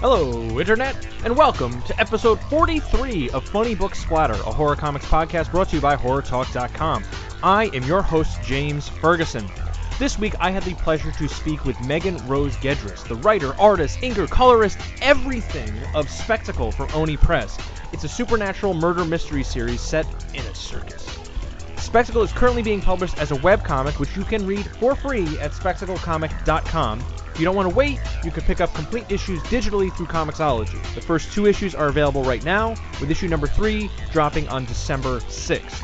Hello, Internet, and welcome to episode 43 of Funny Book Splatter, a horror comics podcast brought to you by HorrorTalk.com. I am your host, James Ferguson. This week, I had the pleasure to speak with Megan Rose Gedris, the writer, artist, inker, colorist, everything of Spectacle from Oni Press. It's a supernatural murder mystery series set in a circus. Spectacle is currently being published as a webcomic, which you can read for free at spectaclecomic.com. If you don't want to wait, you can pick up complete issues digitally through ComiXology. The first 2 issues are available right now, with issue number 3 dropping on December 6th.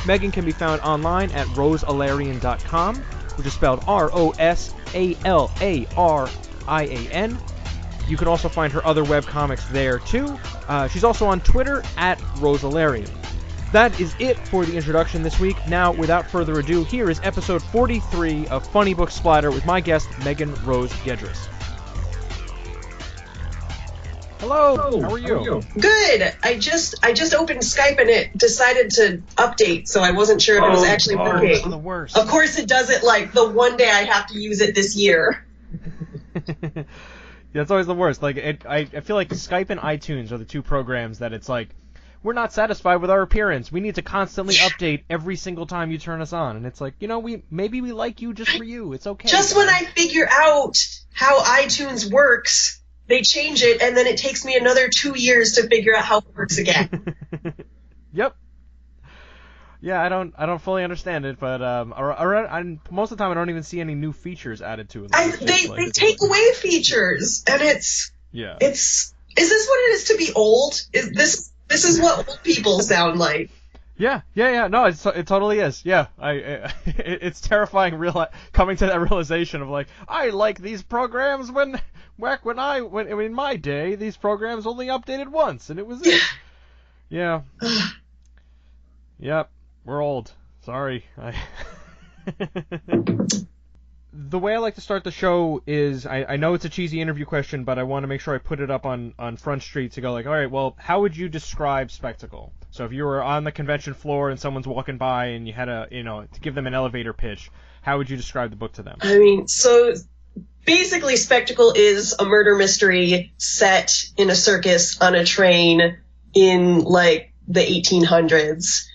Megan can be found online at rosalarian.com, which is spelled Rosalarian. You can also find her other webcomics there too. She's also on Twitter at Rosalarian. That is it for the introduction this week. Now, without further ado, here is episode 43 of Funny Book Splatter with my guest, Megan Rose Gedris. Hello, how are you? Good. I just opened Skype and it decided to update, so I wasn't sure if it was actually working. It's the worst. Of course it does it like the one day I have to use it this year. Yeah, it's always the worst. Like, I feel like Skype and iTunes are the 2 programs that it's like, we're not satisfied with our appearance. We need to constantly update every single time you turn us on. And it's like, maybe we like you just for you. It's okay. Just when I figure out how iTunes works, they change it, and then it takes me another 2 years to figure out how it works again. Yep. Yeah, I don't fully understand it, but most of the time I don't even see any new features added to it. They take away features, and it's. Is this what it is to be old? This is what old people sound like. Yeah. No, it totally is. Yeah, it's terrifying coming to that realization of like, I like these programs when in my day these programs only updated once and it was it. Yeah. Yep. We're old. Sorry. The way I like to start the show is, I know it's a cheesy interview question, but I want to make sure I put it up on Front Street to go like, all right, well, how would you describe Spectacle? So if you were on the convention floor and someone's walking by and you had to give them an elevator pitch, how would you describe the book to them? I mean, so basically Spectacle is a murder mystery set in a circus on a train in like the 1800s.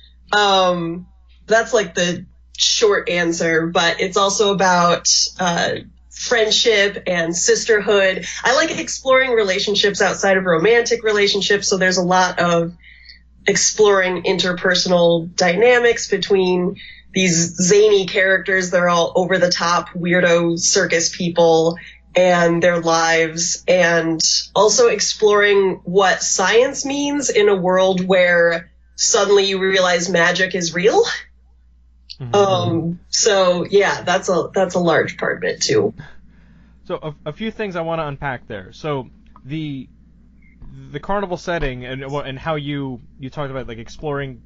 That's like the short answer, but it's also about friendship and sisterhood. I like exploring relationships outside of romantic relationships, so there's a lot of exploring interpersonal dynamics between these zany characters. They're all over the top weirdo circus people and their lives, and also exploring what science means in a world where suddenly you realize magic is real. Mm-hmm. So yeah, that's a large part of it too. So a few things I want to unpack there. So the carnival setting and how you talked about like exploring,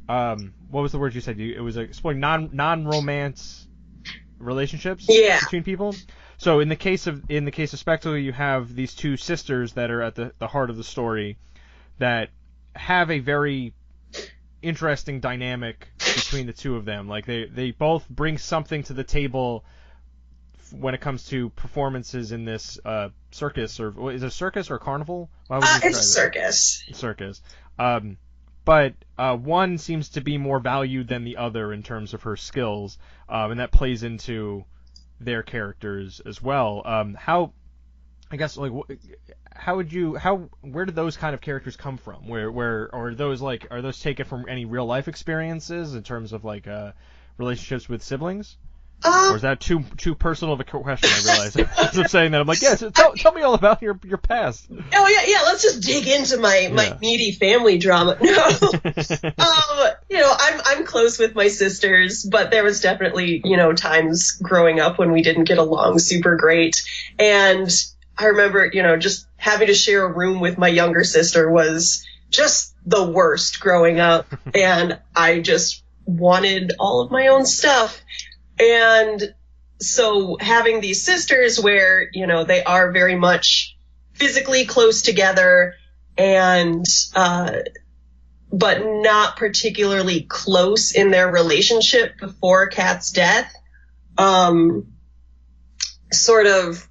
what was the word you said? It was exploring non-romance relationships between people. So in the case of Spectacle, you have these 2 sisters that are at the heart of the story that have a very interesting dynamic between the 2 of them. Like they both bring something to the table when it comes to performances in this circus, or is it a circus or a carnival? It's a circus. Circus. But one seems to be more valued than the other in terms of her skills, and that plays into their characters as well. Where did those kind of characters come from? Where are those taken from any real life experiences in terms of like relationships with siblings? Or is that too personal of a question? I realize as I'm saying that I'm like, yes, tell me all about your past. Oh yeah, let's just dig into my meaty family drama. No, I'm close with my sisters, but there was definitely times growing up when we didn't get along super great, and I remember, just having to share a room with my younger sister was just the worst growing up. And I just wanted all of my own stuff. And so having these sisters where, they are very much physically close together and, but not particularly close in their relationship before Kat's death, sort of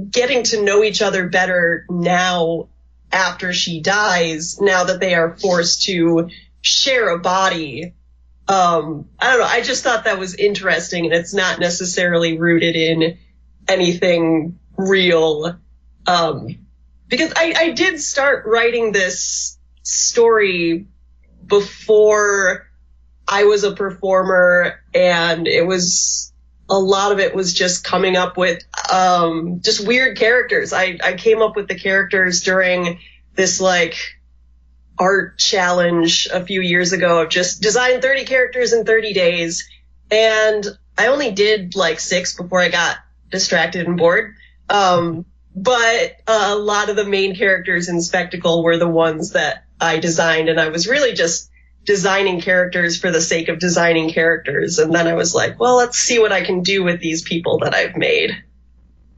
getting to know each other better now after she dies, now that they are forced to share a body. I don't know. I just thought that was interesting, and it's not necessarily rooted in anything real. Because I did start writing this story before I was a performer, and a lot of it was just coming up with just weird characters. I came up with the characters during this like art challenge a few years ago of just design 30 characters in 30 days. And I only did like 6 before I got distracted and bored. But a lot of the main characters in Spectacle were the ones that I designed, and I was really just designing characters for the sake of designing characters. And then I was like, well, let's see what I can do with these people that I've made.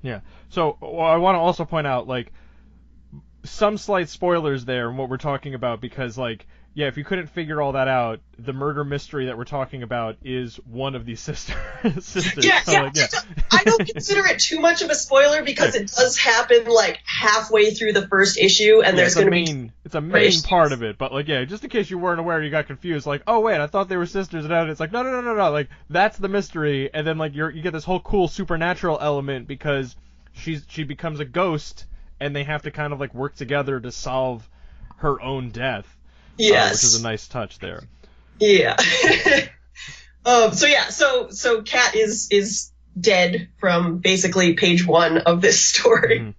Yeah. So I want to also point out, like, some slight spoilers there in what we're talking about, because, like, yeah, if you couldn't figure all that out, the murder mystery that we're talking about is one of these sisters. Yeah, so, yeah. like, yeah. I don't consider it too much of a spoiler because it does happen like halfway through the first issue, and there's going to be... It's a main part of it, but, like, yeah, just in case you weren't aware, you got confused, like, oh, wait, I thought they were sisters, and it's like, no, like, that's the mystery, and then, like, you get this whole cool supernatural element because she becomes a ghost, and they have to kind of, like, work together to solve her own death. Yes. Which is a nice touch there. Yeah. So Kat is dead from basically page 1 of this story. Mm-hmm.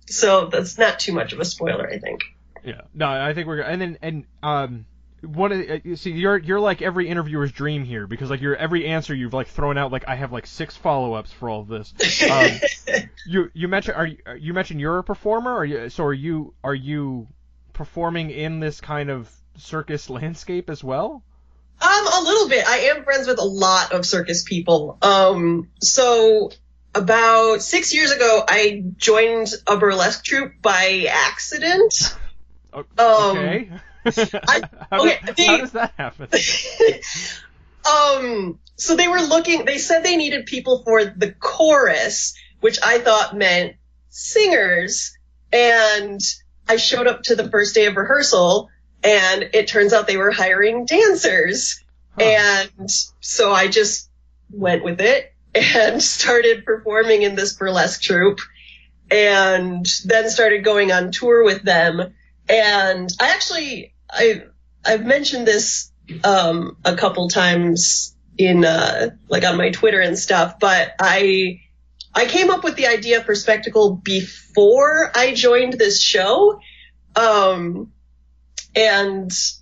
So that's not too much of a spoiler, I think. Yeah. No, I think we're one of see you're like every interviewer's dream here, because like every answer you've like thrown out, like I have like 6 follow-ups for all of this. You mentioned you're a performer, are you performing in this kind of circus landscape as well? A little bit. I am friends with a lot of circus people. So about 6 years ago, I joined a burlesque troupe by accident. Okay. How does that happen? So they said they needed people for the chorus, which I thought meant singers. And I showed up to the first day of rehearsal, and it turns out they were hiring dancers. Huh. And so I just went with it and started performing in this burlesque troupe, and then started going on tour with them. And I've mentioned this a couple times in like on my Twitter and stuff, but I came up with the idea for Spectacle before I joined this show. And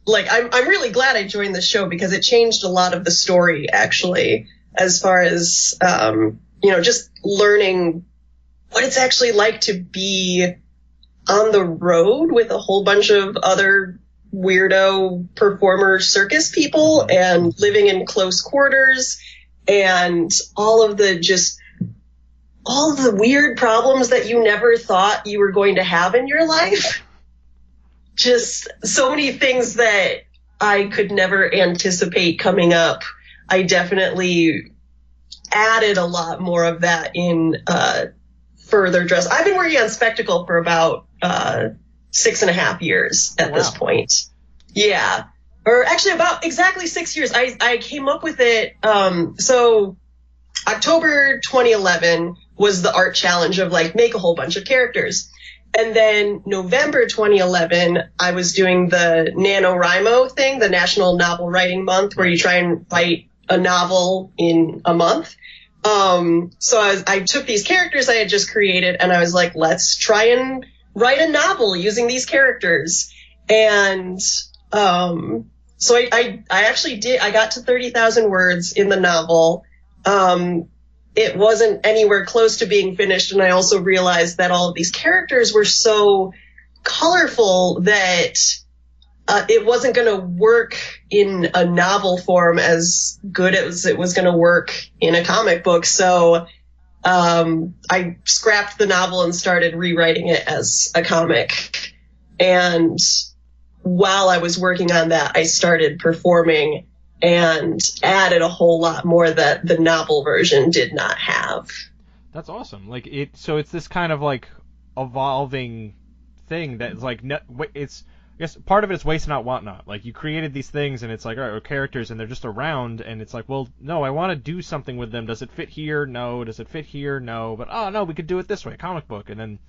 like, I'm really glad I joined the show because it changed a lot of the story, actually, as far as, just learning what it's actually like to be on the road with a whole bunch of other weirdo performer circus people and living in close quarters and all of the weird problems that you never thought you were going to have in your life. Just so many things that I could never anticipate coming up. I definitely added a lot more of that in further dress. I've been working on Spectacle for about 6.5 years at this point. Yeah. Or actually about exactly 6 years. I came up with it. So October 2011 was the art challenge of like make a whole bunch of characters. And then November 2011, I was doing the NaNoWriMo thing, the National Novel Writing Month, where you try and write a novel in a month. So I took these characters I had just created, and I was like, let's try and write a novel using these characters. And so I actually did. I got to 30,000 words in the novel. It wasn't anywhere close to being finished, and I also realized that all of these characters were so colorful that it wasn't going to work in a novel form as good as it was going to work in a comic book. So I scrapped the novel and started rewriting it as a comic. And while I was working on that, I started performing and added a whole lot more that the novel version did not have. That's awesome. Like so it's this kind of like evolving thing that's like it's I guess part of it is waste not want not. Like you created these things and it's like all right, characters and they're just around and it's like, well, no, I want to do something with them. Does it fit here? No. Does it fit here? No. But oh no, we could do it this way, comic book, and then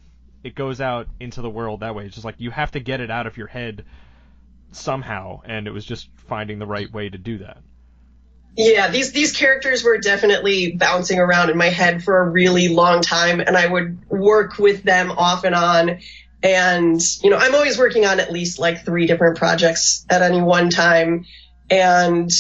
it goes out into the world that way. It's just like you have to get it out of your head somehow, and it was just finding the right way to do that. Yeah, these characters were definitely bouncing around in my head for a really long time, and I would work with them off and on. And, you know, I'm always working on at least like 3 different projects at any one time. And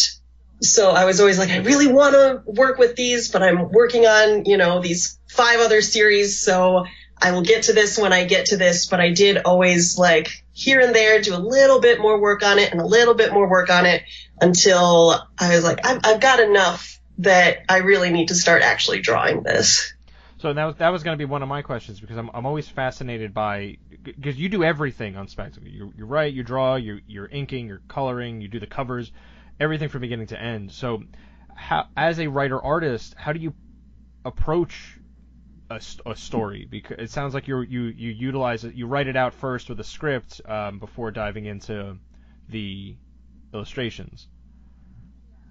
so I was always like, I really want to work with these, but I'm working on, you know, these 5 other series. So I will get to this when I get to this. But I did always like here and there do a little bit more work on it and a little bit more work on it until I was like, I've got enough that I really need to start actually drawing this. So that was going to be one of my questions, because I'm always fascinated by, because you do everything on Spectacle. You write, you draw, you're inking, you're coloring, you do the covers, everything from beginning to end. So how, as a writer artist, how do you approach a story? Because it sounds like you utilize it, you write it out first with a script before diving into the illustrations.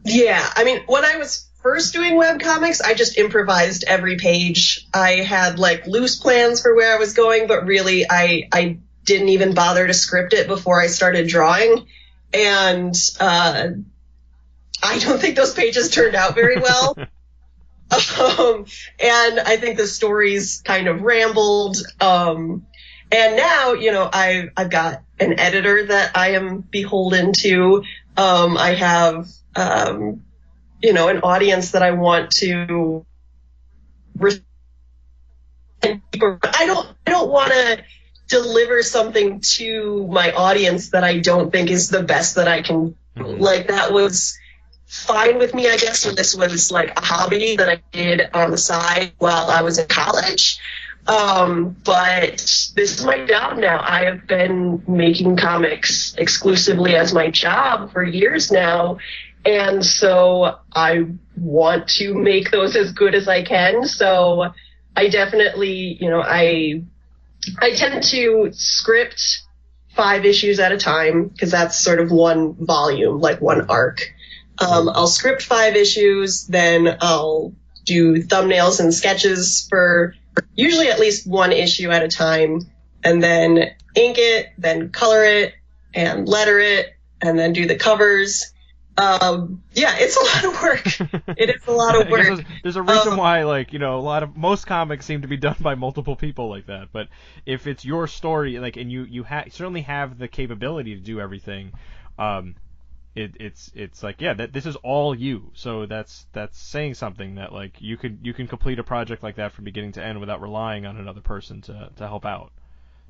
Yeah, I mean, when I was first doing webcomics, I just improvised every page. I had like loose plans for where I was going, but really I didn't even bother to script it before I started drawing. And I don't think those pages turned out very well. And I think the stories kind of rambled. And now, you know, I've got an editor that I am beholden to. I have, you know, an audience that I want to. I don't want to deliver something to my audience that I don't think is the best that I can. Like, that was fine with me, I guess, when this was like a hobby that I did on the side while I was in college. But this is my job now. I have been making comics exclusively as my job for years now. And so I want to make those as good as I can. So I definitely, you know, I tend to script 5 issues at a time, because that's sort of one volume, like one arc. I'll script 5 issues, then I'll do thumbnails and sketches for usually at least 1 issue at a time, and then ink it, then color it, and letter it, and then do the covers. Yeah, it's a lot of work. It is a lot of work. There's a reason why, like, you know, most comics seem to be done by multiple people like that. But if it's your story, like, and you certainly have the capability to do everything, it's like, yeah, this is all you. So that's saying something, that like you can complete a project like that from beginning to end without relying on another person to help out.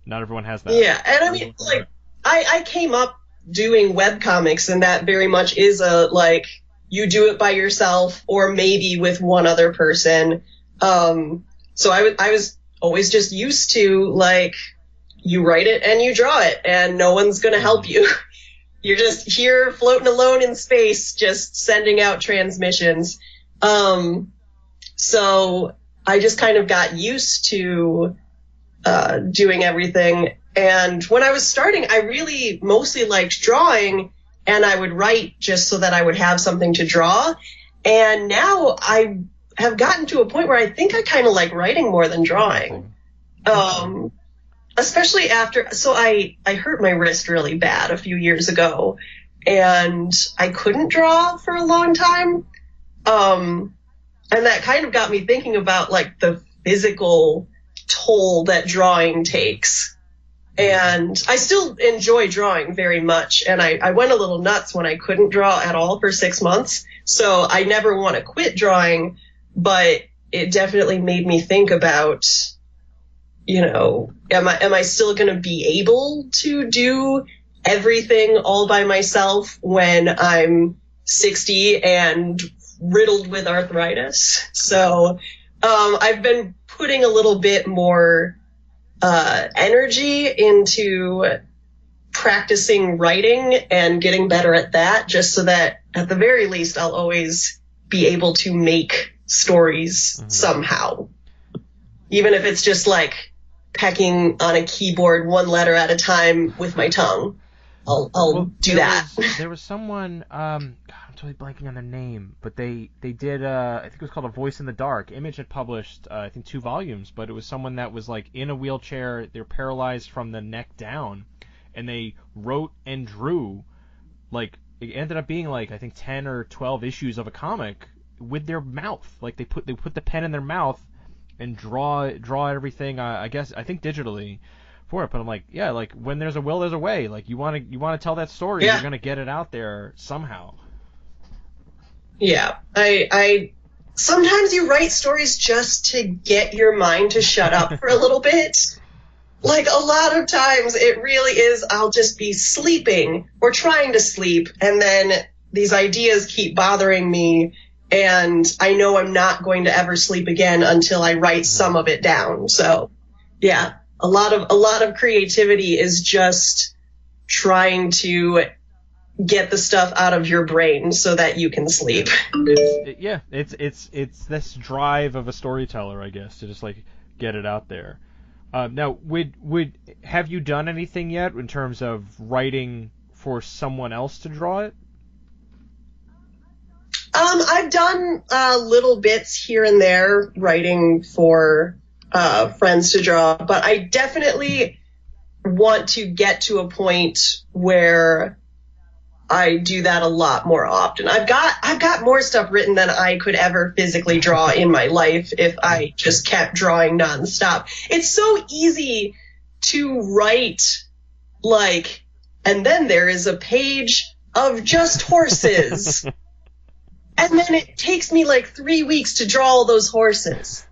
Not everyone has that. Yeah, and I mean, like, I came up doing webcomics, and that very much is a, like, you do it by yourself or maybe with one other person. So I was always just used to, like, you write it and you draw it and no one's going to help you. You're just here floating alone in space, just sending out transmissions. So I just kind of got used to doing everything. And when I was starting, I really mostly liked drawing, and I would write just so that I would have something to draw. And now I have gotten to a point where I think I kind of like writing more than drawing. Especially after, so I hurt my wrist really bad a few years ago, and I couldn't draw for a long time. And that kind of got me thinking about, like, the physical toll that drawing takes. And I still enjoy drawing very much, and I went a little nuts when I couldn't draw at all for 6 months. So I never want to quit drawing, but it definitely made me think about, you know, am I still going to be able to do everything all by myself when I'm 60 and riddled with arthritis? So I've been putting a little bit more energy into practicing writing and getting better at that, just so that at the very least I'll always be able to make stories somehow. even if it's just like pecking on a keyboard one letter at a time with my tongue. I'll do that. There was someone, God, I'm totally blanking on their name, but they did, I think it was called A Voice in the Dark. Image had published, I think 2 volumes, but it was someone that was like in a wheelchair, they're paralyzed from the neck down, and they wrote and drew, like, it ended up being like, I think 10 or 12 issues of a comic with their mouth. Like, they put the pen in their mouth and draw everything, I think digitally for it. But I'm like, yeah, like, when there's a will, there's a way. Like, you want to tell that story, you're gonna get it out there somehow. Yeah, I sometimes you write stories just to get your mind to shut up for a little bit. Like, a lot of times it really is, I'll just be sleeping or trying to sleep, and then these ideas keep bothering me, and I know I'm not going to ever sleep again until I write some of it down. So, yeah, a lot of creativity is just trying to get the stuff out of your brain so that you can sleep. It's this drive of a storyteller, I guess, to just like get it out there. Now, have you done anything yet in terms of writing for someone else to draw it? I've done little bits here and there writing for friends to draw, but I definitely want to get to a point where I do that a lot more often. I've got more stuff written than I could ever physically draw in my life if I just kept drawing nonstop. It's so easy to write, like, and then there is a page of just horses. And then it takes me like 3 weeks to draw all those horses.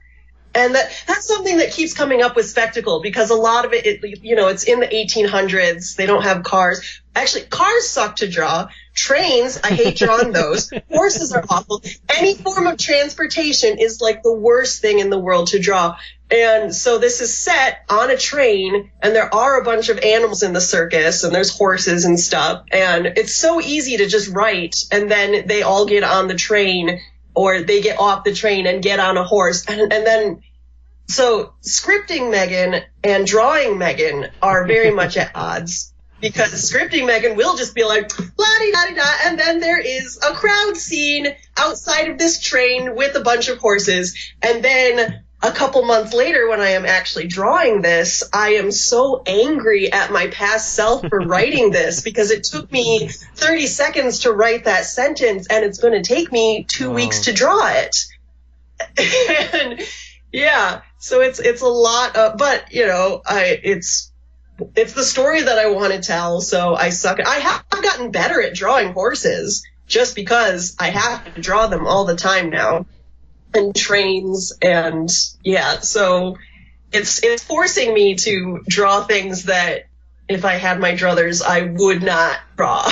And that's something that keeps coming up with Spectacle, because a lot of it, it's in the 1800s. They don't have cars. Actually, cars suck to draw. Trains, I hate drawing those. Horses are awful. Any form of transportation is like the worst thing in the world to draw. And so this is set on a train, and there are a bunch of animals in the circus, and there's horses and stuff. And it's so easy to just write, and then they all get on the train, or they get off the train and get on a horse. And then, so scripting Megan and drawing Megan are very much at odds, because scripting Megan will just be like, la-di-da-di-da, and then there is a crowd scene outside of this train with a bunch of horses. And then a couple months later, when I am actually drawing this, I am so angry at my past self for writing this, because it took me 30 seconds to write that sentence, and it's going to take me 2 weeks to draw it. And yeah, so it's a lot of, but it's the story that I want to tell, so I suck. I have gotten better at drawing horses just because I have to draw them all the time now. And trains, and yeah, so it's forcing me to draw things that if I had my druthers, I would not draw.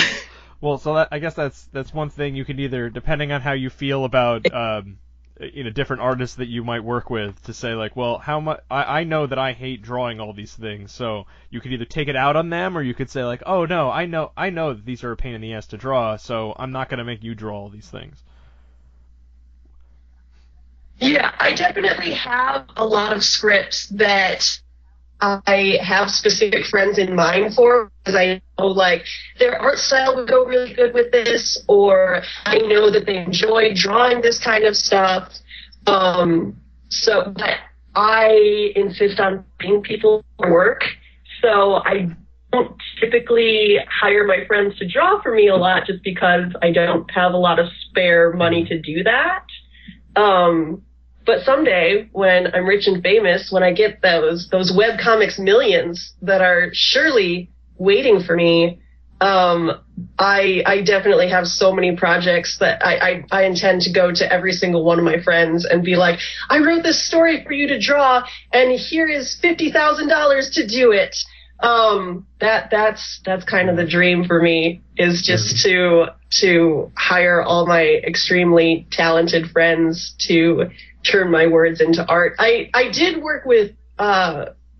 Well, so I guess that's one thing you can either, depending on how you feel about different artists that you might work with, to say like, well, how much I know that I hate drawing all these things, so you could either take it out on them, or you could say like, oh no, I know that these are a pain in the ass to draw, so I'm not gonna make you draw all these things. Yeah, I definitely have a lot of scripts that I have specific friends in mind for, because I know, like, their art style would go really good with this, or I know that they enjoy drawing this kind of stuff. But I insist on paying people for work, so I don't typically hire my friends to draw for me a lot, just because I don't have a lot of spare money to do that. But someday, when I'm rich and famous, when I get those webcomics millions that are surely waiting for me, I definitely have so many projects that I intend to go to every single one of my friends and be like, I wrote this story for you to draw, and here is $50,000 to do it. That's kind of the dream for me, is just to hire all my extremely talented friends to turn my words into art. I did work with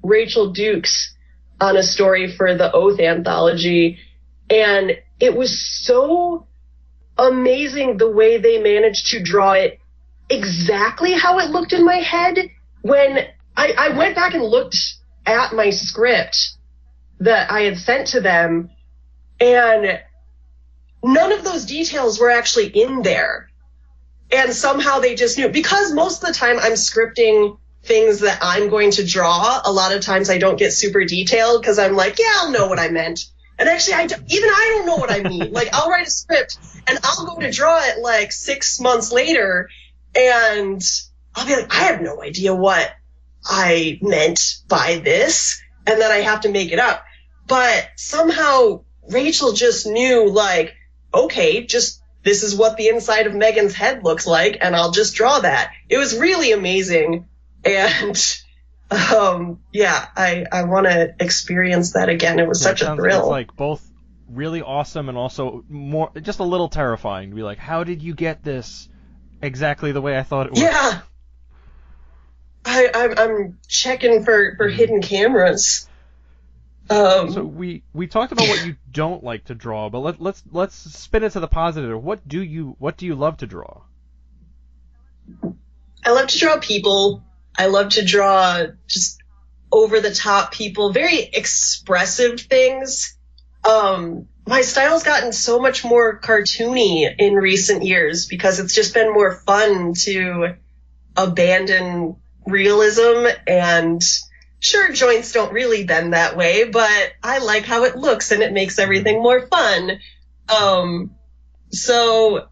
Rachel Dukes on a story for the Oath anthology, and it was so amazing the way they managed to draw it exactly how it looked in my head, when I went back and looked at my script that I had sent to them, and none of those details were actually in there. And somehow they just knew, because most of the time I'm scripting things that I'm going to draw. A lot of times I don't get super detailed because I'm like, yeah, I'll know what I meant. And actually, I don't know what I mean. Like, I'll write a script and I'll go to draw it like 6 months later, and I'll be like, I have no idea what I meant by this, and then I have to make it up. But somehow Rachel just knew, like, okay, just this is what the inside of Megan's head looks like, and I'll just draw that. It was really amazing, and yeah, I want to experience that again. It was such a thrill. It's like both really awesome and also more just a little terrifying to be like, how did you get this exactly the way I thought it was? Yeah. I'm checking for hidden cameras. So we talked about what you don't like to draw, but let's spin it to the positive. What do you love to draw? I love to draw people. I love to draw just over the top people, very expressive things. My style's gotten so much more cartoony in recent years because it's just been more fun to abandon realism, and sure, joints don't really bend that way, but I like how it looks and it makes everything more fun. So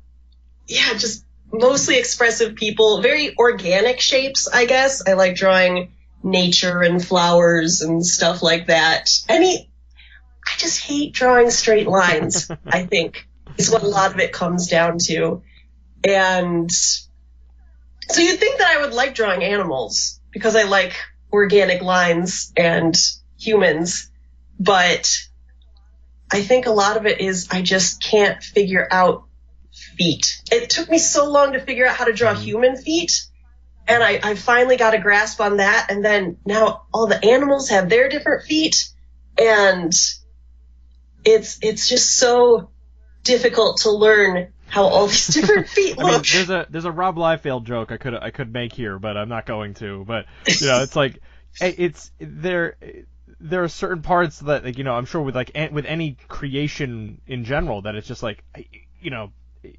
yeah, just mostly expressive people, very organic shapes, I guess. I like drawing nature and flowers and stuff like that. I just hate drawing straight lines, I think, is what a lot of it comes down to. And so you'd think that I would like drawing animals because I like organic lines and humans, but I think a lot of it is I just can't figure out feet. It took me so long to figure out how to draw human feet, and I finally got a grasp on that, and then now all the animals have their different feet, and it's just so difficult to learn how all these different feet look. I mean, there's a Rob Liefeld joke I could make here, but I'm not going to. But it's like there are certain parts that, like, I'm sure with any creation in general, that it's just like,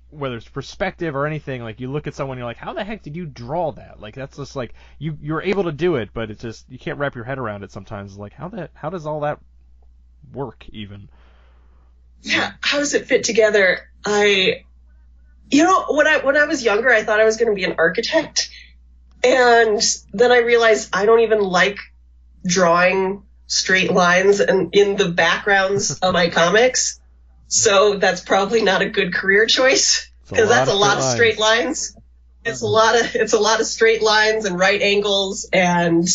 whether it's perspective or anything, like you look at someone, you're like, how the heck did you draw that? Like, that's just like you're able to do it, but it's just you can't wrap your head around it sometimes. Like, how does all that work even? Yeah, how does it fit together? When I was younger, I thought I was going to be an architect, and then I realized I don't even like drawing straight lines and in the backgrounds of my comics. So that's probably not a good career choice, because that's a lot of straight lines. It's a lot of straight lines and right angles, and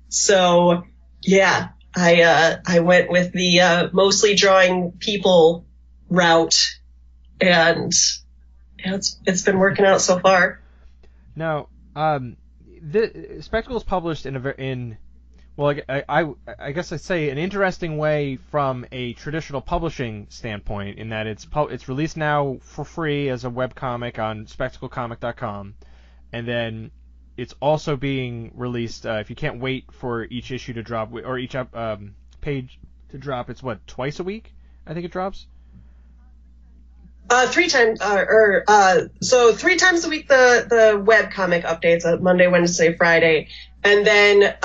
so yeah, I went with the mostly drawing people route, and it's been working out so far. Now, the Spectacle is published I guess I'd say an interesting way from a traditional publishing standpoint, in that it's released now for free as a webcomic on spectaclecomic.com, and then it's also being released, if you can't wait for each issue to drop, or each page to drop, it's twice a week, I think it drops? 3 times, so 3 times a week the webcomic updates, Monday, Wednesday, Friday. And then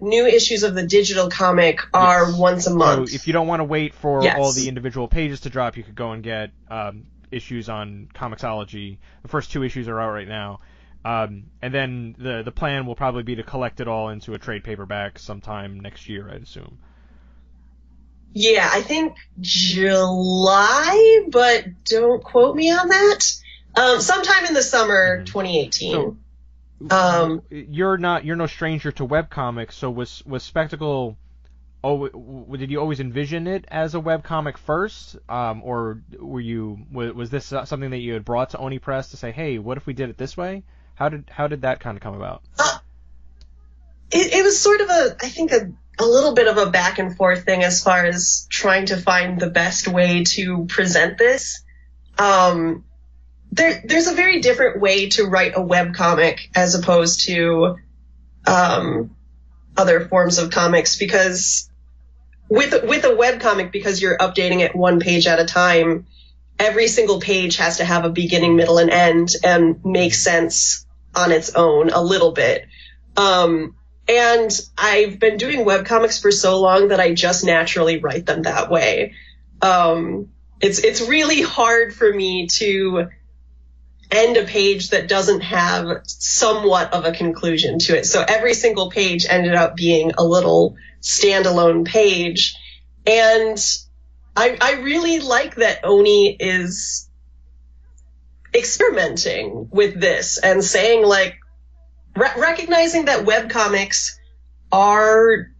new issues of the digital comic are once a month. So if you don't want to wait for all the individual pages to drop, you could go and get issues on ComiXology. The first 2 issues are out right now. And then the plan will probably be to collect it all into a trade paperback sometime next year, I'd assume. Yeah, I think July, but don't quote me on that. Sometime in the summer 2018. So, you're no stranger to webcomics, so was Spectacle, did you always envision it as a webcomic first, or was this something that you had brought to Oni Press to say, hey, what if we did it this way? How did that kind of come about? It was sort of a little bit of a back and forth thing as far as trying to find the best way to present this. There's a very different way to write a webcomic as opposed to other forms of comics, because with a webcomic, because you're updating it one page at a time, every single page has to have a beginning, middle, and end and make sense on its own a little bit. And I've been doing webcomics for so long that I just naturally write them that way. It's really hard for me to end a page that doesn't have somewhat of a conclusion to it. So every single page ended up being a little standalone page. And I really like that Oni is experimenting with this and saying, like, recognizing that webcomics are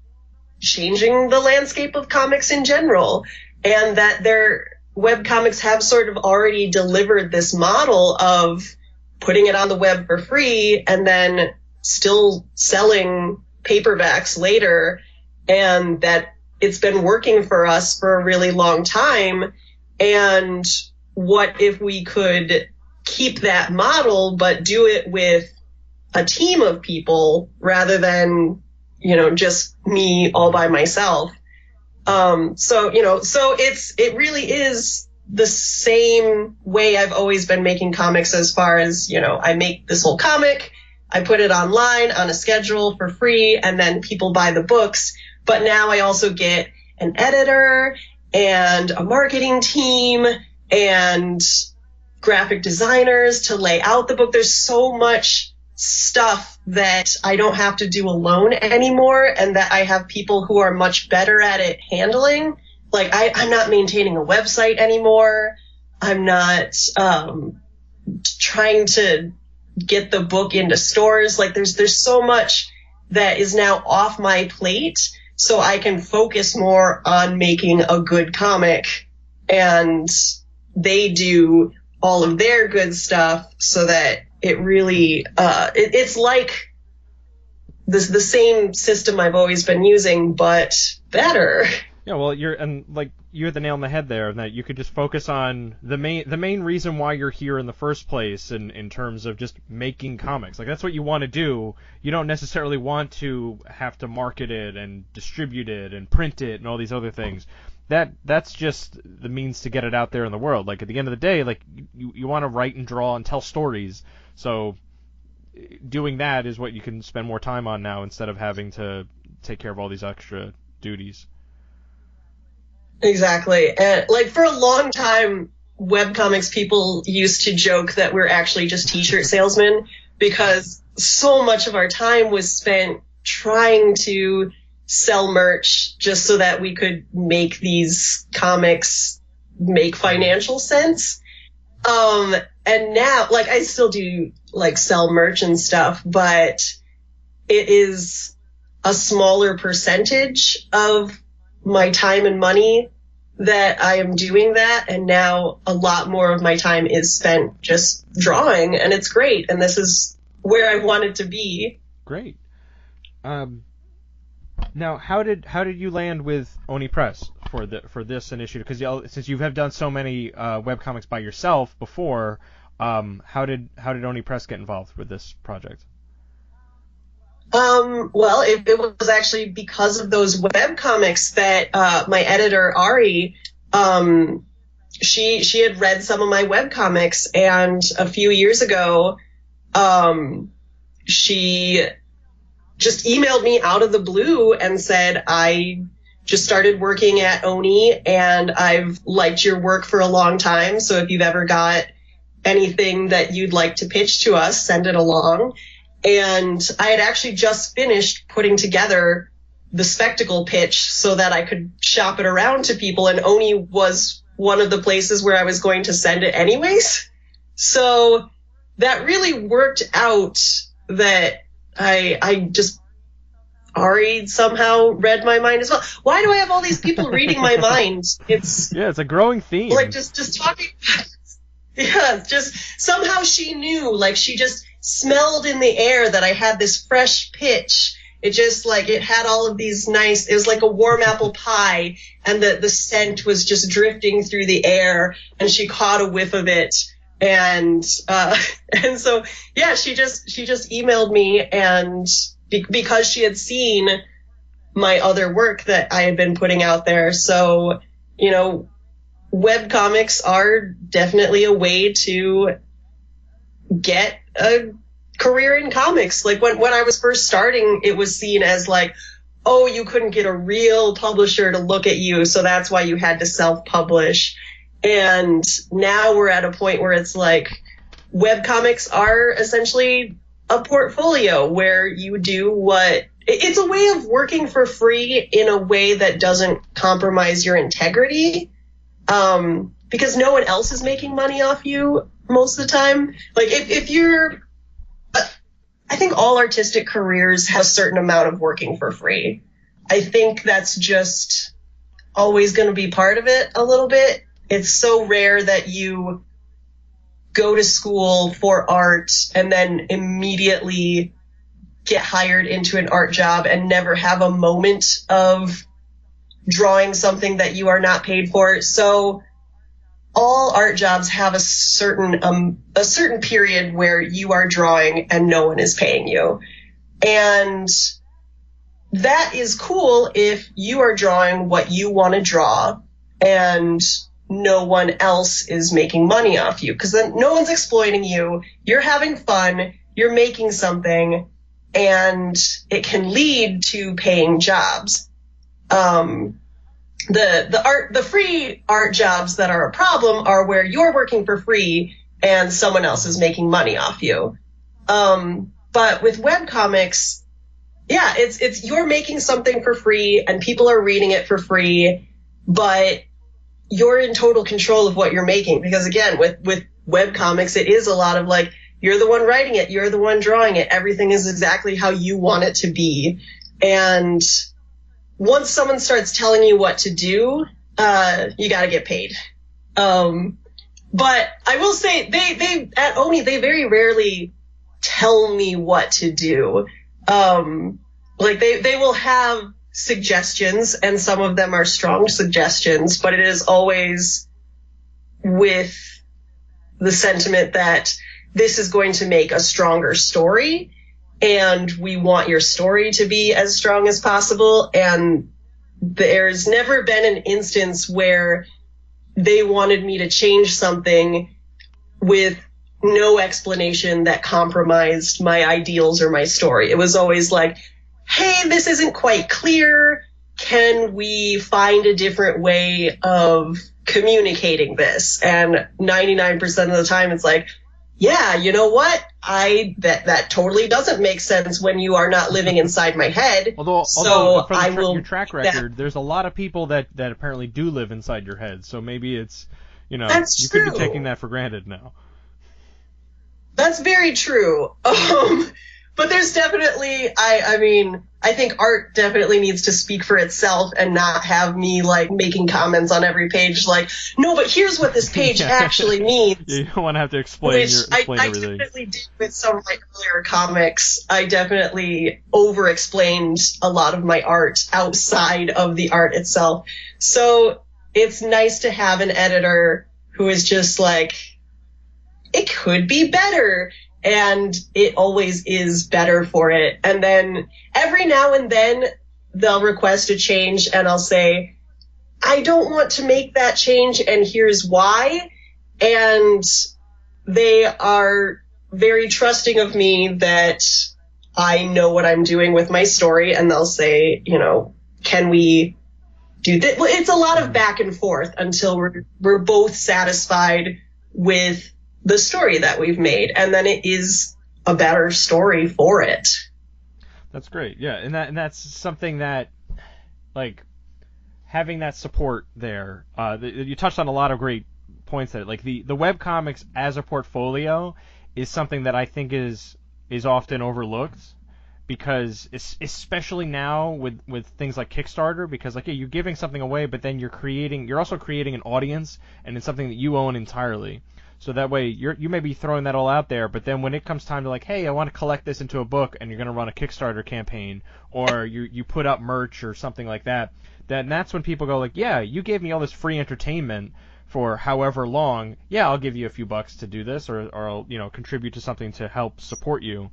changing the landscape of comics in general, and that their webcomics have sort of already delivered this model of putting it on the web for free and then still selling paperbacks later, and that it's been working for us for a really long time. And what if we could keep that model, but do it with a team of people rather than, just me all by myself. So it really is the same way I've always been making comics, as far as, I make this whole comic, I put it online on a schedule for free, and then people buy the books. But now I also get an editor and a marketing team and graphic designers to lay out the book. There's so much stuff that I don't have to do alone anymore, and that I have people who are much better at it handling. Like, I'm not maintaining a website anymore. I'm not trying to get the book into stores. Like, there's so much that is now off my plate, so I can focus more on making a good comic, and they do all of their good stuff, so that it really, it's like the same system I've always been using, but better. Yeah, well, you hit the nail on the head there, that you could just focus on the main reason why you're here in the first place, in terms of just making comics. Like, that's what you want to do. You don't necessarily want to have to market it and distribute it and print it and all these other things. That's just the means to get it out there in the world. Like, at the end of the day, like, you want to write and draw and tell stories. So doing that is what you can spend more time on now, instead of having to take care of all these extra duties. Exactly. And, like, for a long time, webcomics people used to joke that we're actually just t-shirt salesmen, because so much of our time was spent trying to sell merch just so that we could make these comics make financial sense. And now, like, I still do, like, sell merch and stuff, but it is a smaller percentage of my time and money that I am doing that. And now a lot more of my time is spent just drawing, and it's great. And this is where I wanted to be. Great. Now, how did you land with Oni Press for this initiative? Because since you have done so many webcomics by yourself before, how did Oni Press get involved with this project? Well, it was actually because of those webcomics that my editor Ari, she had read some of my webcomics, and a few years ago, she just emailed me out of the blue and said, I just started working at Oni, and I've liked your work for a long time, so if you've ever got anything that you'd like to pitch to us, send it along. And I had actually just finished putting together the spectacle pitch so that I could shop it around to people, and Oni was one of the places where I was going to send it anyways. So that really worked out, that I just, Ari somehow read my mind as well. Why do I have all these people reading my mind? It's a growing theme. Like, just talking. Yeah, just somehow she knew, like, she just smelled in the air that I had this fresh pitch. It just, like, it had all of these nice, it was like a warm apple pie, and the scent was just drifting through the air, and she caught a whiff of it. And so, yeah, she just emailed me, and because she had seen my other work that I had been putting out there. So, you know, webcomics are definitely a way to get a career in comics. Like when I was first starting, it was seen as like, oh, you couldn't get a real publisher to look at you, so that's why you had to self-publish. And now we're at a point where it's like webcomics are essentially a portfolio where you do what it's a way of working for free in a way that doesn't compromise your integrity, because no one else is making money off you most of the time. Like if you're, I think all artistic careers have a certain amount of working for free. I think that's just always going to be part of it a little bit. It's so rare that you go to school for art and then immediately get hired into an art job and never have a moment of drawing something that you are not paid for. So all art jobs have a certain period where you are drawing and no one is paying you. And that is cool if you are drawing what you want to draw and no one else is making money off you, because then no one's exploiting you. You're having fun. You're making something, and it can lead to paying jobs. The free art jobs that are a problem are where you're working for free and someone else is making money off you. But with webcomics, yeah, it's you're making something for free and people are reading it for free, but you're in total control of what you're making. Because again, with webcomics, it is a lot of like, you're the one writing it, you're the one drawing it. Everything is exactly how you want it to be. And once someone starts telling you what to do, you gotta get paid. But I will say they at Oni, they very rarely tell me what to do. Like they will have suggestions, and some of them are strong suggestions, but it is always with the sentiment that this is going to make a stronger story, and we want your story to be as strong as possible. And there's never been an instance where they wanted me to change something with no explanation that compromised my ideals or my story. It was always like, hey, this isn't quite clear. Can we find a different way of communicating this? And 99% of the time it's like, yeah, you know what? That totally doesn't make sense when you are not living inside my head. Although from your track record, there's a lot of people that apparently do live inside your head. So maybe it's, you know, that's you true. could be taking that for granted now. That's very true. But there's definitely, I mean, I think art definitely needs to speak for itself and not have me like making comments on every page like, no, but here's what this page actually means. Yeah, you don't want to have to explain everything. I definitely did with some of my earlier comics. I definitely over-explained a lot of my art outside of the art itself. So it's nice to have an editor who is just like, it could be better. And it always is better for it. And then every now and then they'll request a change and I'll say, I don't want to make that change and here's why. And they are very trusting of me that I know what I'm doing with my story. And they'll say, you know, can we do this? Well, it's a lot of back and forth until we're both satisfied with the story that we've made, and then it is a better story for it. That's great, yeah, and that's something that, like, having that support there. You touched on a lot of great points there. Like the webcomics as a portfolio is something that I think is often overlooked, because especially now with things like Kickstarter, because like, yeah, you're giving something away, but then you're also creating an audience, and it's something that you own entirely. So that way you may be throwing that all out there, but then when it comes time to like, hey, I want to collect this into a book, and you're going to run a Kickstarter campaign, or you put up merch or something like that, then that's when people go like, yeah, you gave me all this free entertainment for however long, yeah, I'll give you a few bucks to do this, or I'll, you know, contribute to something to help support you.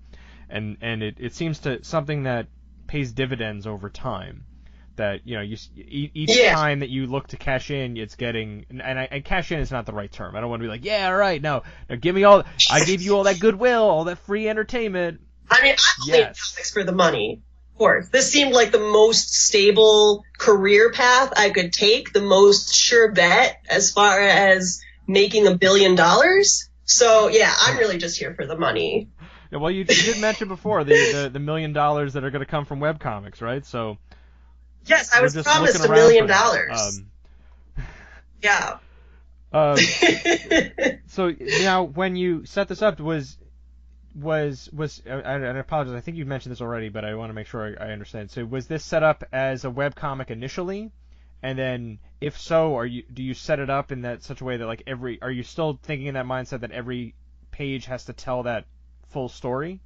and it seems to something that pays dividends over time. That, you know, each time that you look to cash in, it's getting, and cash in is not the right term. I don't want to be like, yeah, all right, no, give me all, I gave you all that goodwill, all that free entertainment. I mean, I'm only in comics for the money, of course. This seemed like the most stable career path I could take, the most sure bet as far as making $1 billion. So yeah, I'm really just here for the money. Yeah, well, you did mention before the $1 million that are going to come from webcomics, right? So. Yes, I was promised $1 million. Yeah. So now, when you set this up, was I apologize, I think you mentioned this already, but I want to make sure I understand. So was this set up as a webcomic initially, and then if so, do you set it up in that such a way that like are you still thinking in that mindset that every page has to tell that full story?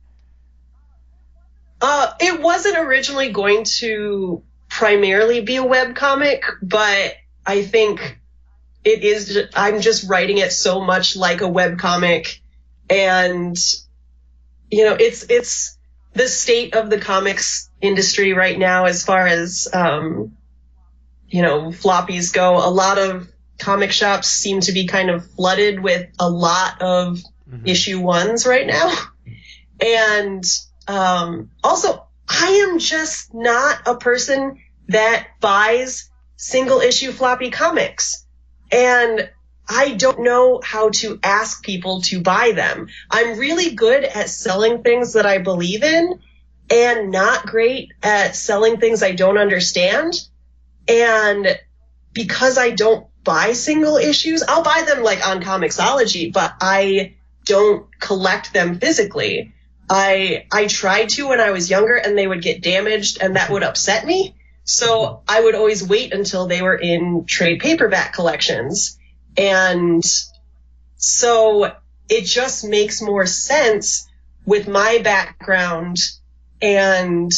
It wasn't originally going to primarily be a webcomic, but I think it is. I'm just writing it so much like a webcomic, and you know, it's the state of the comics industry right now as far as you know, floppies go. A lot of comic shops seem to be kind of flooded with a lot of issue ones right now, and also I am just not a person that buys single issue floppy comics. And I don't know how to ask people to buy them. I'm really good at selling things that I believe in and not great at selling things I don't understand. And because I don't buy single issues, I'll buy them like on ComiXology, but I don't collect them physically. I tried to when I was younger, and they would get damaged, and that would upset me. So I would always wait until they were in trade paperback collections. And so it just makes more sense with my background and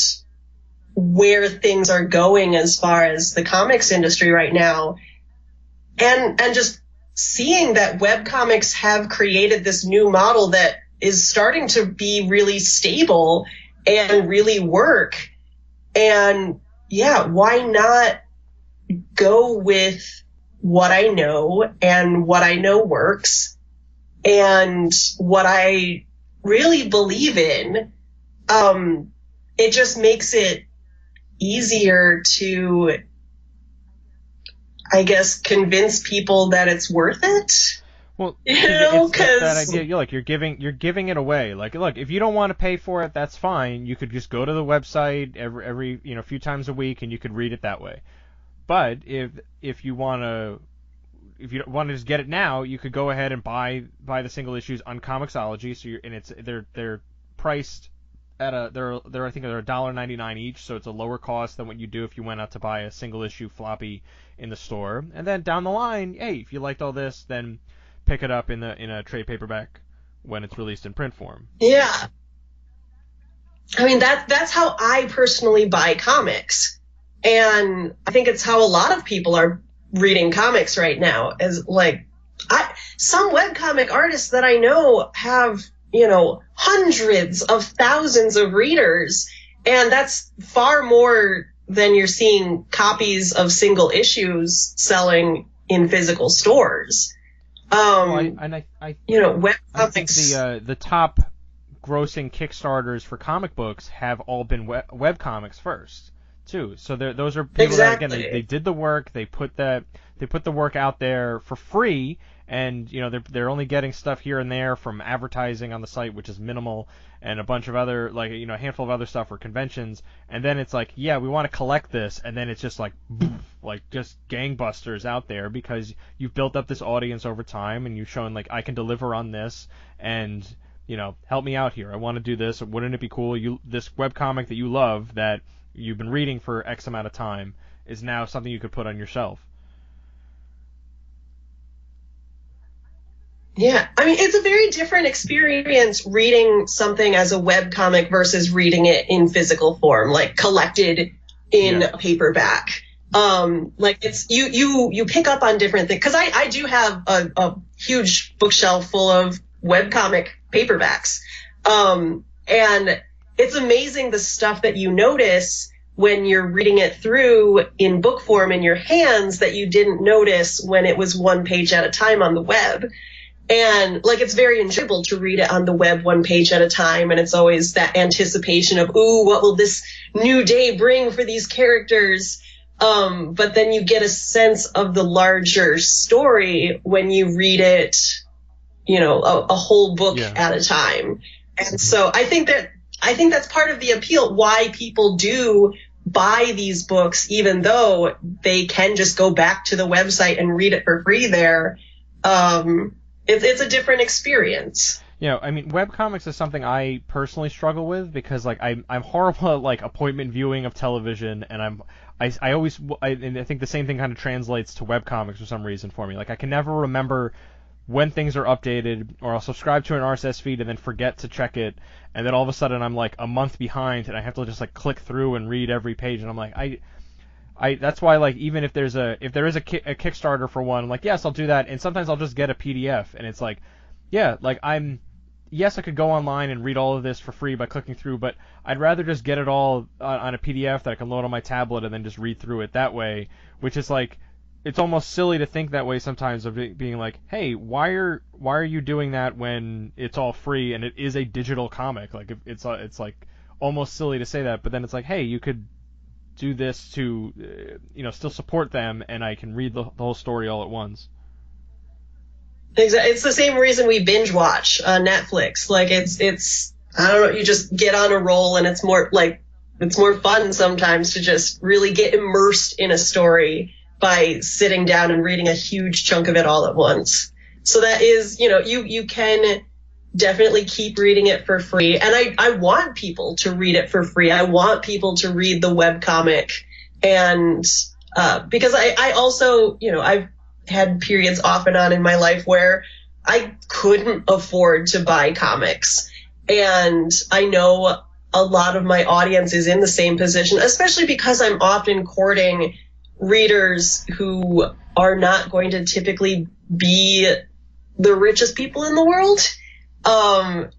where things are going as far as the comics industry right now. And just seeing that webcomics have created this new model that is starting to be really stable and really work. And yeah, why not go with what I know and what I know works and what I really believe in? It just makes it easier to, I guess, convince people that it's worth it. Well, that idea, like you're giving it away. Like, look, if you don't want to pay for it, that's fine. You could just go to the website every few times a week, and you could read it that way. But if you want to just get it now, you could go ahead and buy the single issues on ComiXology. So they're priced at I think they're $1.99 each, so it's a lower cost than what you do if you went out to buy a single issue floppy in the store. And then down the line, hey, if you liked all this, then pick it up in a trade paperback when it's released in print form. Yeah. I mean, that's how I personally buy comics. And I think it's how a lot of people are reading comics right now. As like, some webcomic artists that I know have, you know, hundreds of thousands of readers. And that's far more than you're seeing copies of single issues selling in physical stores. I think webcomics. the top grossing Kickstarters for comic books have all been webcomics first too. So those are people that, again, they did the work, they put the work out there for free, and you know they're only getting stuff here and there from advertising on the site, which is minimal, and a bunch of other, like, you know, a handful of other stuff for conventions. And then it's like, yeah, we want to collect this, and then it's just like just gangbusters out there because you've built up this audience over time, and you've shown, like, I can deliver on this, and you know, help me out here. I want to do this. Wouldn't it be cool? This webcomic that you love, that you've been reading for X amount of time, is now something you could put on your shelf. Yeah, I mean, it's a very different experience reading something as a webcomic versus reading it in physical form, like collected in a paperback. Like it's you pick up on different things, because I do have a huge bookshelf full of webcomic paperbacks, and it's amazing the stuff that you notice when you're reading it through in book form in your hands that you didn't notice when it was one page at a time on the web. And like, it's very enjoyable to read it on the web one page at a time. And it's always that anticipation of, ooh, what will this new day bring for these characters? But then you get a sense of the larger story when you read it, you know, a whole book at a time. And so I think that's part of the appeal, why people do buy these books, even though they can just go back to the website and read it for free there. It's a different experience. Yeah, I mean, webcomics is something I personally struggle with because, like, I'm horrible at, like, appointment viewing of television, and I think the same thing kind of translates to webcomics for some reason for me. Like, I can never remember when things are updated, or I'll subscribe to an RSS feed and then forget to check it, and then all of a sudden I'm, like, a month behind, and I have to just, like, click through and read every page, and I'm like, that's why, like, even if there is a Kickstarter for one, I'm like, yes, I'll do that, and sometimes I'll just get a PDF, and it's like, yeah, like, yes, I could go online and read all of this for free by clicking through, but I'd rather just get it all on a PDF that I can load on my tablet and then just read through it that way, which is like, it's almost silly to think that way sometimes, of it being like, hey, why are you doing that when it's all free and it is a digital comic? Like, it's like almost silly to say that, but then it's like, hey, you could do this to, still support them, and I can read the whole story all at once. Exactly. It's the same reason we binge watch on Netflix. Like, it's I don't know, you just get on a roll, and it's more fun sometimes to just really get immersed in a story by sitting down and reading a huge chunk of it all at once. So that is, you can definitely keep reading it for free. And I want people to read it for free. I want people to read the webcomic. And because I also, I've had periods off and on in my life where I couldn't afford to buy comics. And I know a lot of my audience is in the same position, especially because I'm often courting readers who are not going to typically be the richest people in the world. I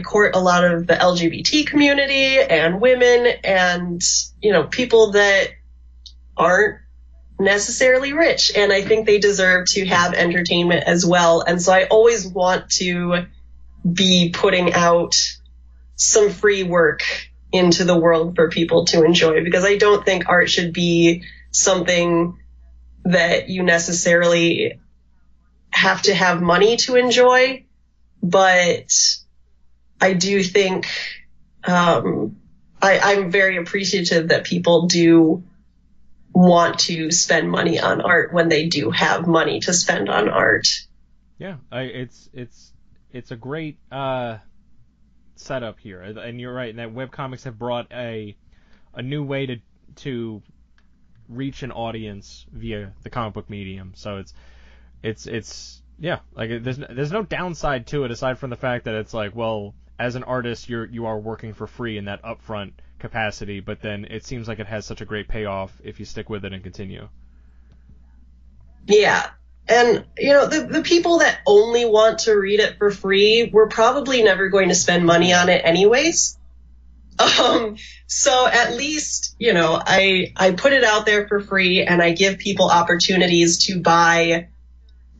court a lot of the LGBT community and women and, people that aren't necessarily rich. And I think they deserve to have entertainment as well. And so I always want to be putting out some free work into the world for people to enjoy, because I don't think art should be something that you necessarily have to have money to enjoy. But I do think I'm very appreciative that people do want to spend money on art when they do have money to spend on art. Yeah, it's a great setup here, and you're right. And that webcomics have brought a new way to reach an audience via the comic book medium. So it's yeah, like there's no downside to it aside from the fact that it's like, well, as an artist you are working for free in that upfront capacity, but then it seems like it has such a great payoff if you stick with it and continue. Yeah. And, the people that only want to read it for free, we're probably never going to spend money on it anyways. So at least, I put it out there for free, and I give people opportunities to buy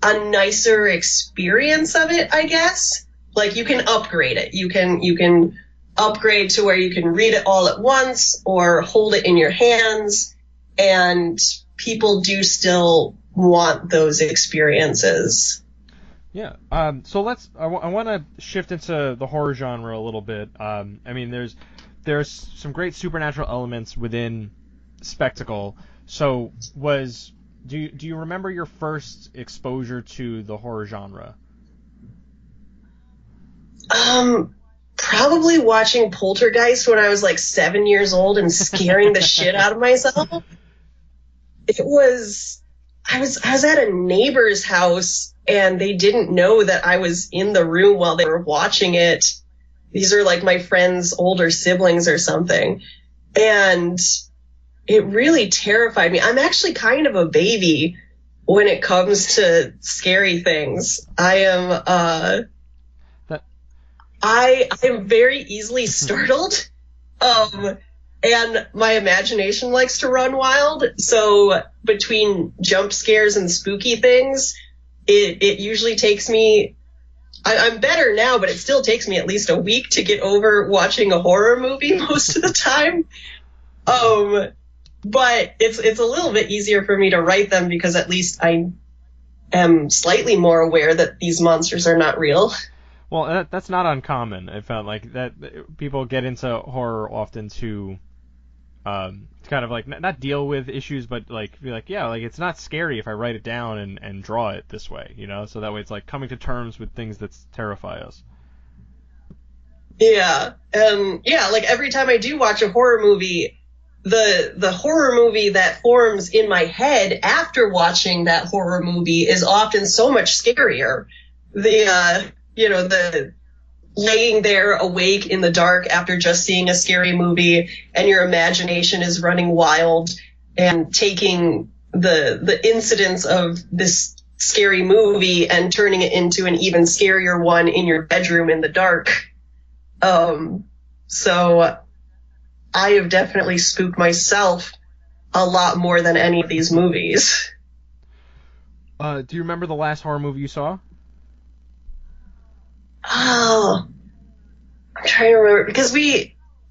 a nicer experience of it, I guess. Like, you can upgrade it. You can upgrade to where you can read it all at once or hold it in your hands, and people do still want those experiences. Yeah. So I want to shift into the horror genre a little bit. I mean, there's some great supernatural elements within Spectacle. So do you remember your first exposure to the horror genre? Probably watching Poltergeist when I was like 7 years old and scaring the shit out of myself. I was at a neighbor's house, and they didn't know that I was in the room while they were watching it. These are like my friend's older siblings or something. And it really terrified me. I'm actually kind of a baby when it comes to scary things. I am, I'm very easily startled. And my imagination likes to run wild. So between jump scares and spooky things, it usually takes me, I'm better now, but it still takes me at least a week to get over watching a horror movie most of the time. But it's a little bit easier for me to write them because at least I am slightly more aware that these monsters are not real. Well, that's not uncommon. I felt like that people get into horror often to kind of like not deal with issues, but like be like, yeah, like it's not scary if I write it down and draw it this way, you know? So that way it's like coming to terms with things that terrify us. Yeah. Yeah, like every time I do watch a horror movie, the horror movie that forms in my head after watching that horror movie is often so much scarier. The laying there awake in the dark after just seeing a scary movie and your imagination is running wild and taking the incidents of this scary movie and turning it into an even scarier one in your bedroom in the dark. So I have definitely spooked myself a lot more than any of these movies. Do you remember the last horror movie you saw? Oh, I'm trying to remember because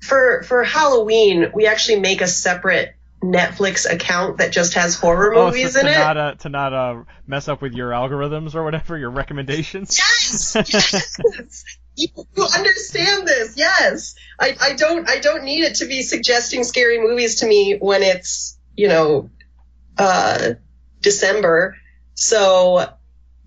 for Halloween, we actually make a separate Netflix account that just has horror movies in it. To not mess up with your algorithms or whatever, your recommendations. Yes. You understand this. Yes. I don't need it to be suggesting scary movies to me when it's, December. So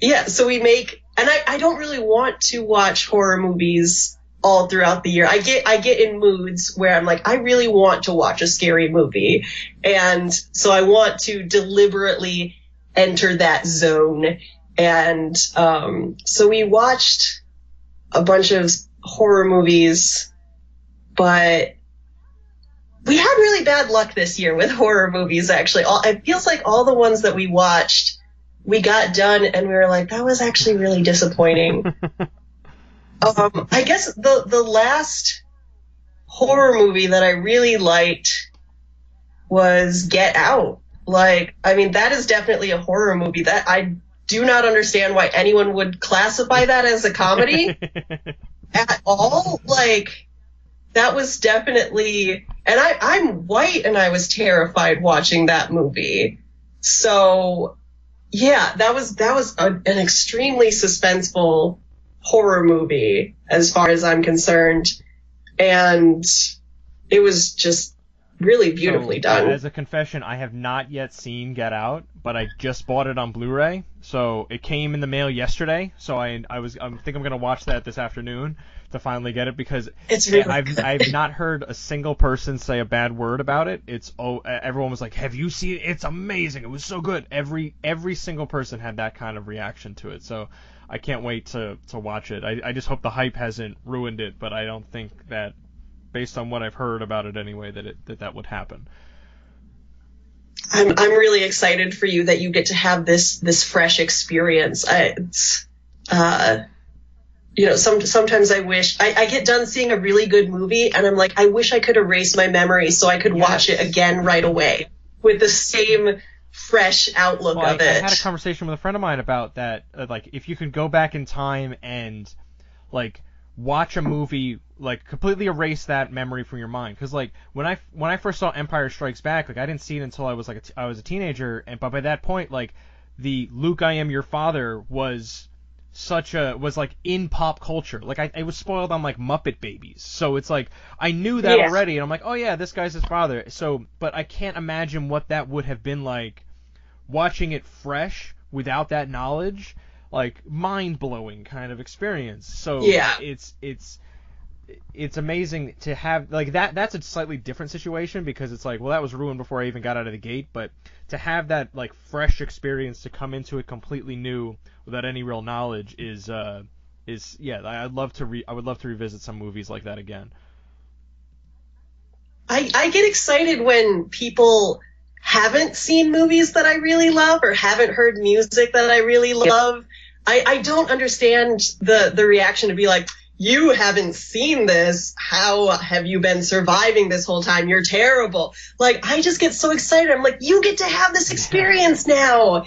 yeah, so we make, and I don't really want to watch horror movies all throughout the year. I get in moods where I'm like, I really want to watch a scary movie. And so I want to deliberately enter that zone. And so we watched a bunch of horror movies, but we had really bad luck this year with horror movies, actually. It feels like all the ones that we watched, we got done and we were like, that was actually really disappointing. I guess the last horror movie that I really liked was Get Out. Like, I mean, that is definitely a horror movie. That I do not understand why anyone would classify that as a comedy at all. Like, that was definitely, and I'm white and I was terrified watching that movie. So yeah, that was an extremely suspenseful horror movie as far as I'm concerned. And it was just really beautifully done. As a confession, I have not yet seen Get Out, but I just bought it on Blu-ray. So it came in the mail yesterday. So I think I'm going to watch that this afternoon to finally get it because it's really I've not heard a single person say a bad word about it. Everyone was like, "Have you seen it? It's amazing. It was so good." Every single person had that kind of reaction to it. So I can't wait to watch it. I just hope the hype hasn't ruined it, but I don't think that, based on what I've heard about it anyway, that would happen. I'm really excited for you that you get to have this fresh experience. Sometimes I wish I get done seeing a really good movie and I'm like, I wish I could erase my memory so I could watch it again right away with the same fresh outlook of it. I had a conversation with a friend of mine about that. Like, if you could go back in time and like watch a movie, like completely erase that memory from your mind, because like when I first saw Empire Strikes Back, like I didn't see it until I was like I was a teenager, but by that point, like the Luke, I am your father was like in pop culture. Like I was spoiled on like Muppet Babies, so it's like I knew that already, and I'm like, oh yeah, this guy's his father. So, but I can't imagine what that would have been like watching it fresh without that knowledge. Like mind-blowing kind of experience. So yeah, it's amazing to have like that. That's a slightly different situation because it's like, well, that was ruined before I even got out of the gate. But to have that like fresh experience to come into it completely new without any real knowledge is yeah. I would love to revisit some movies like that again. I get excited when people haven't seen movies that I really love or haven't heard music that I really love. I don't understand the reaction to be like, you haven't seen this. How have you been surviving this whole time? You're terrible. Like, I just get so excited. I'm like, you get to have this experience now.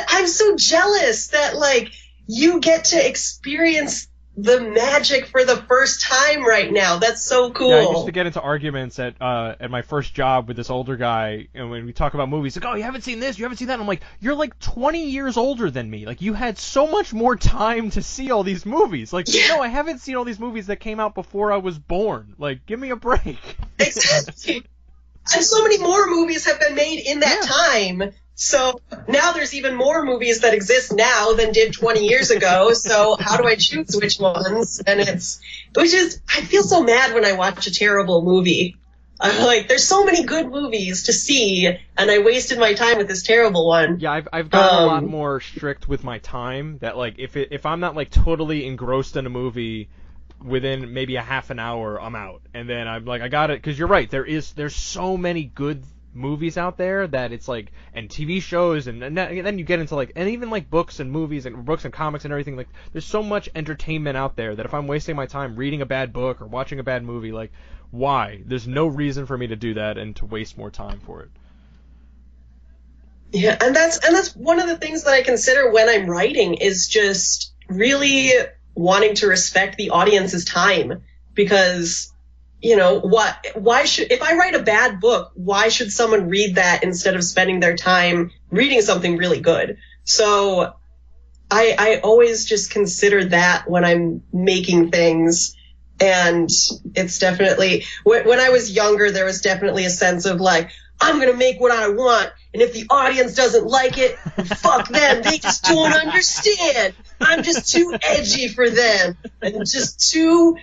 I'm so jealous that, like, you get to experience the magic for the first time right now. That's so cool. Yeah, I used to get into arguments at my first job with this older guy, and when we talk about movies, like, oh, you haven't seen this, you haven't seen that. And I'm like, you're like 20 years older than me. Like, you had so much more time to see all these movies. Like, no, I haven't seen all these movies that came out before I was born. Like, give me a break. Exactly. And so many more movies have been made in that time. So now there's even more movies that exist now than did 20 years ago. So how do I choose which ones? And I feel so mad when I watch a terrible movie. I'm like, there's so many good movies to see, and I wasted my time with this terrible one. Yeah, I've gotten a lot more strict with my time. That, like, if I'm not, like, totally engrossed in a movie within maybe a half an hour, I'm out. And then I'm like, I got it, because you're right. There's so many good movies out there that it's like, and TV shows, and then you get into, like, and even, like, books and movies and books and comics and everything. Like, there's so much entertainment out there that if I'm wasting my time reading a bad book or watching a bad movie, like, why? There's no reason for me to do that and to waste more time for it. Yeah, and that's one of the things that I consider when I'm writing, is just really wanting to respect the audience's time. Because, you know, if I write a bad book, why should someone read that instead of spending their time reading something really good? So I always just consider that when I'm making things. And it's definitely, when I was younger, there was definitely a sense of, like, I'm going to make what I want, and if the audience doesn't like it, fuck them. They just don't understand. I'm just too edgy for them, and just too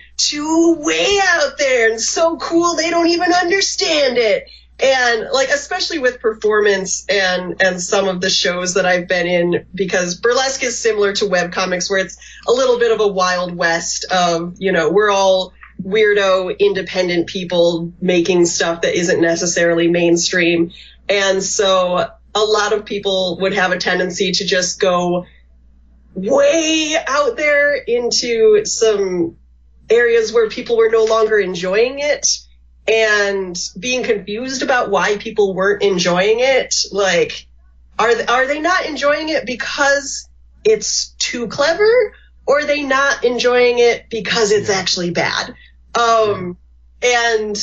way out there and so cool they don't even understand it. And, like, especially with performance and some of the shows that I've been in, because burlesque is similar to webcomics, where it's a little bit of a wild west of, you know, we're all weirdo, independent people making stuff that isn't necessarily mainstream. And so a lot of people would have a tendency to just go way out there into some areas where people were no longer enjoying it, and being confused about why people weren't enjoying it. Like, are they not enjoying it because it's too clever, or are they not enjoying it because it's actually bad? And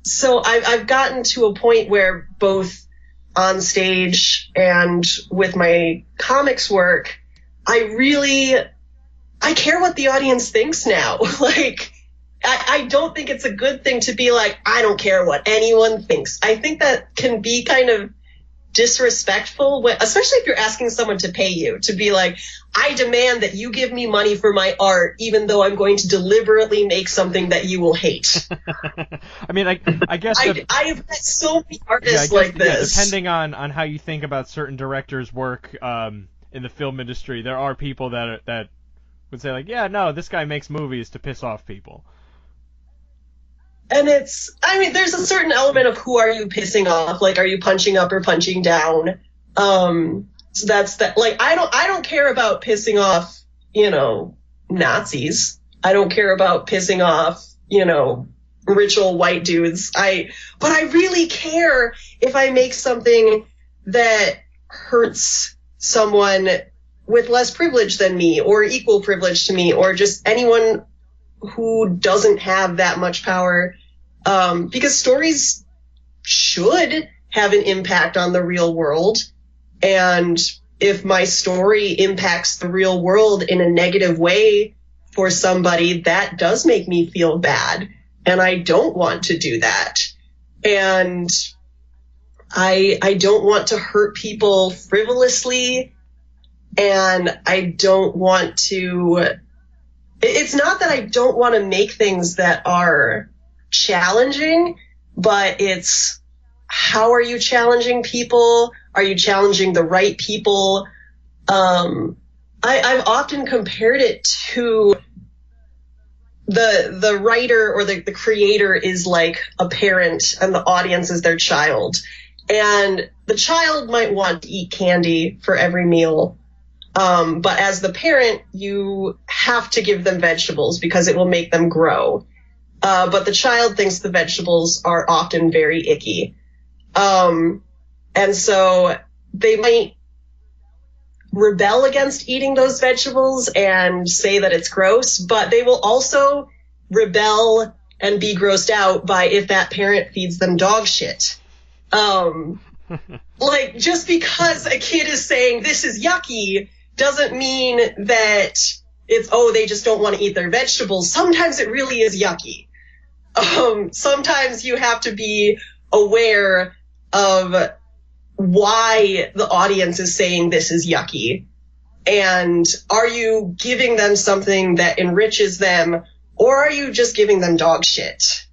so I've gotten to a point where, both on stage and with my comics work, I care what the audience thinks now. Like, I don't think it's a good thing to be like, I don't care what anyone thinks. I think that can be kind of disrespectful, especially if you're asking someone to pay you, to be like, I demand that you give me money for my art, even though I'm going to deliberately make something that you will hate. I mean, I guess I've met so many artists like this. Depending on how you think about certain directors' work in the film industry, there are people that would say, like, yeah, no, this guy makes movies to piss off people. And there's a certain element of, who are you pissing off? Like, are you punching up or punching down? So that's that. Like, I don't care about pissing off, you know, Nazis. I don't care about pissing off, you know, rich old white dudes. But I really care if I make something that hurts someone with less privilege than me, or equal privilege to me, or just anyone who doesn't have that much power, because stories should have an impact on the real world. And if my story impacts the real world in a negative way for somebody, that does make me feel bad. And I don't want to do that. And I don't want to hurt people frivolously. And I don't want to... It's not that I don't want to make things that are challenging, but it's, how are you challenging people? Are you challenging the right people? I've often compared it to the writer or the creator is like a parent, and the audience is their child. And the child might want to eat candy for every meal. But as the parent, you have to give them vegetables because it will make them grow. But the child thinks the vegetables are often very icky. And so they might rebel against eating those vegetables and say that it's gross, but they will also rebel and be grossed out by if that parent feeds them dog shit. Like, just because a kid is saying this is yucky doesn't mean that it's, oh, they just don't want to eat their vegetables. Sometimes it really is yucky. Sometimes you have to be aware of why the audience is saying this is yucky. And are you giving them something that enriches them, or are you just giving them dog shit?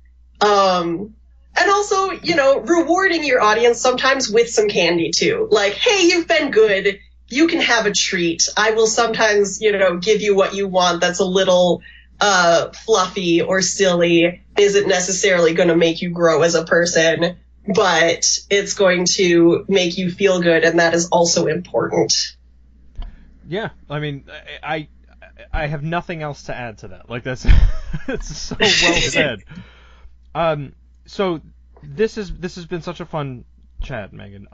And also, you know, rewarding your audience sometimes with some candy too. Like, hey, you've been good. You can have a treat. I will sometimes, you know, give you what you want that's a little fluffy or silly. Isn't necessarily going to make you grow as a person, but it's going to make you feel good, and that is also important. Yeah, I mean, I have nothing else to add to that. Like, that's it's so well said. So this has been such a fun chat, Megan.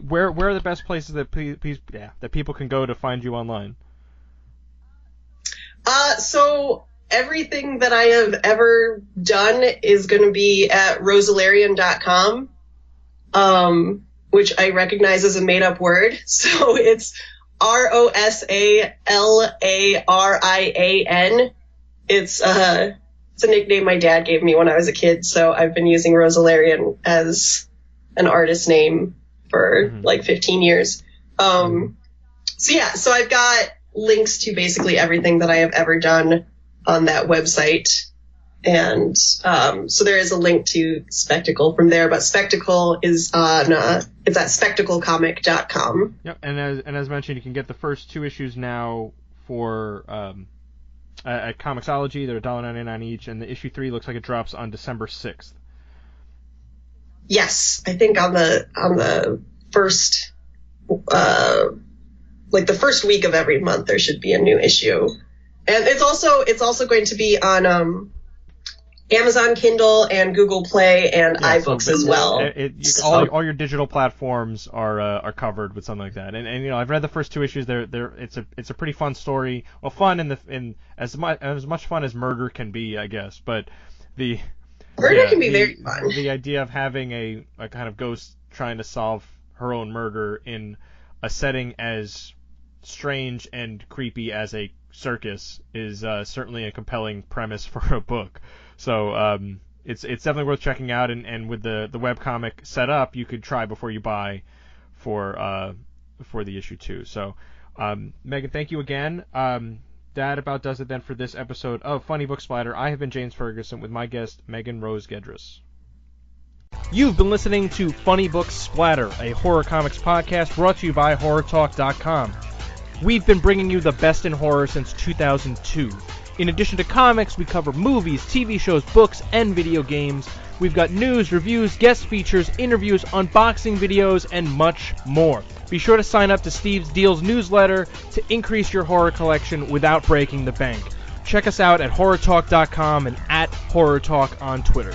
Where are the best places that people can go to find you online? So everything that I have ever done is going to be at rosalarian.com, which I recognize as a made-up word. So it's ROSALARIAN. It's a nickname my dad gave me when I was a kid, so I've been using Rosalarian as an artist name for like 15 years. So I've got links to basically everything that I have ever done on that website. And so there is a link to Spectacle from there, but Spectacle is on it's at spectaclecomic.com. Yep, and as mentioned, you can get the first 2 issues now for at ComiXology. They're $1.99 each, and the issue 3 looks like it drops on December 6th. Yes, I think on the first like the first week of every month there should be a new issue. And it's also going to be on Amazon Kindle and Google Play and iBooks as well. All your digital platforms are covered with something like that. And you know, I've read the first 2 issues. It's a pretty fun story. Well, fun in as much fun as murder can be, I guess. But murder can be very fun. The idea of having a kind of ghost trying to solve her own murder in a setting as strange and creepy as a circus is certainly a compelling premise for a book. So it's definitely worth checking out. And with the webcomic set up, you could try before you buy for the issue 2. So Megan, thank you again. That about does it then for this episode of Funny Book Splatter. I have been James Ferguson with my guest Megan Rose Gedris. You've been listening to Funny Book Splatter, a horror comics podcast brought to you by HorrorTalk.com. We've been bringing you the best in horror since 2002. In addition to comics, we cover movies, TV shows, books, and video games. We've got news, reviews, guest features, interviews, unboxing videos, and much more. Be sure to sign up to Steve's Deals newsletter to increase your horror collection without breaking the bank. Check us out at HorrorTalk.com and at HorrorTalk on Twitter.